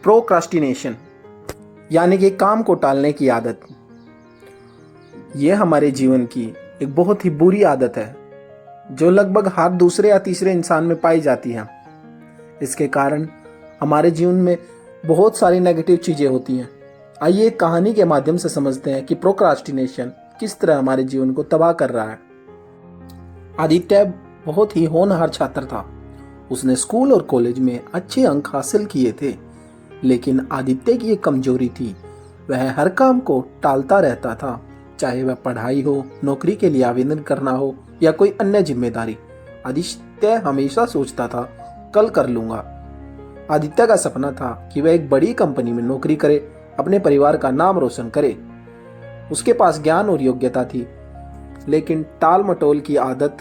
Procrastination यानी कि काम को टालने की आदत। यह हमारे जीवन की एक बहुत ही बुरी आदत है जो लगभग हर दूसरे या तीसरे इंसान में पाई जाती है। इसके कारण हमारे जीवन में बहुत सारी नेगेटिव चीजें होती हैं। आइए एक कहानी के माध्यम से समझते हैं कि प्रोक्रास्टिनेशन किस तरह हमारे जीवन को तबाह कर रहा है। आदित्य बहुत ही होनहार छात्र था। उसने स्कूल और कॉलेज में अच्छे अंक हासिल किए थे, लेकिन आदित्य की एक कमजोरी थी। वह हर काम को टालता रहता था, चाहे वह पढ़ाई हो, नौकरी के लिए आवेदन करना हो या कोई अन्य जिम्मेदारी। आदित्य हमेशा सोचता था कल कर लूंगा। आदित्य का सपना था कि वह एक बड़ी कंपनी में नौकरी करे, अपने परिवार का नाम रोशन करे। उसके पास ज्ञान और योग्यता थी, लेकिन टाल मटोल की आदत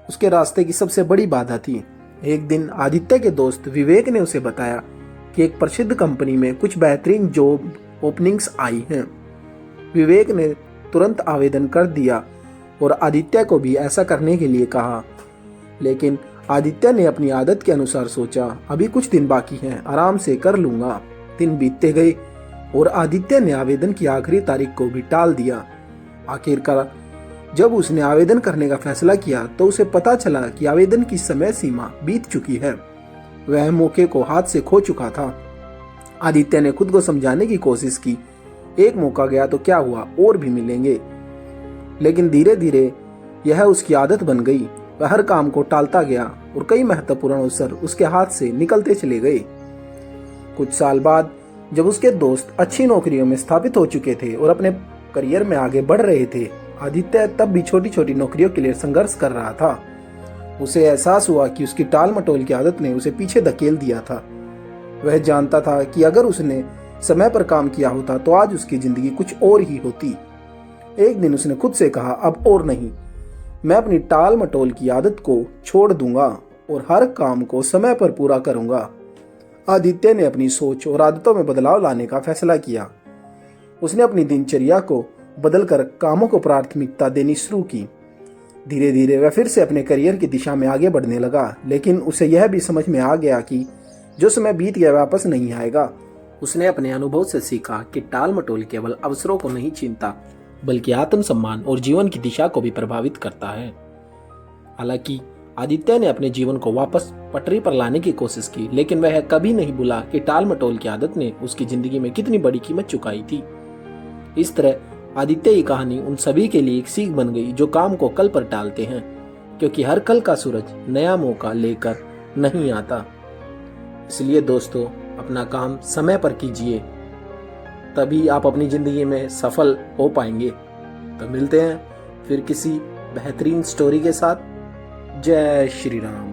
उसके रास्ते की सबसे बड़ी बाधा थी। एक दिन आदित्य के दोस्त विवेक ने उसे बताया कि एक प्रसिद्ध कंपनी में कुछ बेहतरीन जॉब ओपनिंग्स आई हैं। विवेक ने तुरंत आवेदन कर दिया और आदित्य को भी ऐसा करने के लिए कहा, लेकिन आदित्य ने अपनी आदत के अनुसार सोचा, अभी कुछ दिन बाकी हैं, आराम से कर लूंगा। दिन बीतते गए और आदित्य ने आवेदन की आखिरी तारीख को भी टाल दिया। आखिरकार जब उसने आवेदन करने का फैसला किया तो उसे पता चला कि आवेदन की समय सीमा बीत चुकी है। वह मौके को हाथ से खो चुका था। आदित्य ने खुद को समझाने की कोशिश की, एक मौका गया तो क्या हुआ, और भी मिलेंगे। लेकिन धीरे धीरे यह उसकी आदत बन गई। वह हर काम को टालता गया और कई महत्वपूर्ण अवसर उसके हाथ से निकलते चले गए। कुछ साल बाद जब उसके दोस्त अच्छी नौकरियों में स्थापित हो चुके थे और अपने करियर में आगे बढ़ रहे थे, आदित्य तब भी छोटी छोटी नौकरियों के लिए संघर्ष कर रहा था। उसे एहसास हुआ कि उसकी टाल मटोल की आदत ने उसे पीछे धकेल दिया था। वह जानता था कि अगर उसने समय पर काम किया होता तो आज उसकी जिंदगी कुछ और ही होती। एक दिन उसने खुद से कहा, अब और नहीं, मैं अपनी टाल मटोल की आदत को छोड़ दूंगा और हर काम को समय पर पूरा करूंगा। आदित्य ने अपनी सोच और आदतों में बदलाव लाने का फैसला किया। उसने अपनी दिनचर्या को बदलकर कामों को प्राथमिकता देनी शुरू की। धीरे धीरे वह फिर से अपने करियर की दिशा में आगे बढ़ने लगा, लेकिन उसे यह भी समझ में आ गया कि जो समय बीत गया वापस नहीं आएगा। उसने अपने अनुभव से सीखा कि टाल मटोल केवल अवसरों को नहीं छीनता, बल्कि आत्मसम्मान और जीवन की दिशा को भी प्रभावित करता है। हालांकि आदित्य ने अपने जीवन को वापस पटरी पर लाने की कोशिश की, लेकिन वह कभी नहीं भूला कि टाल मटोल की आदत ने उसकी जिंदगी में कितनी बड़ी कीमत चुकाई थी। इस तरह आदित्य की कहानी उन सभी के लिए एक सीख बन गई जो काम को कल पर टालते हैं, क्योंकि हर कल का सूरज नया मौका लेकर नहीं आता। इसलिए दोस्तों, अपना काम समय पर कीजिए, तभी आप अपनी जिंदगी में सफल हो पाएंगे। तो मिलते हैं फिर किसी बेहतरीन स्टोरी के साथ। जय श्री राम।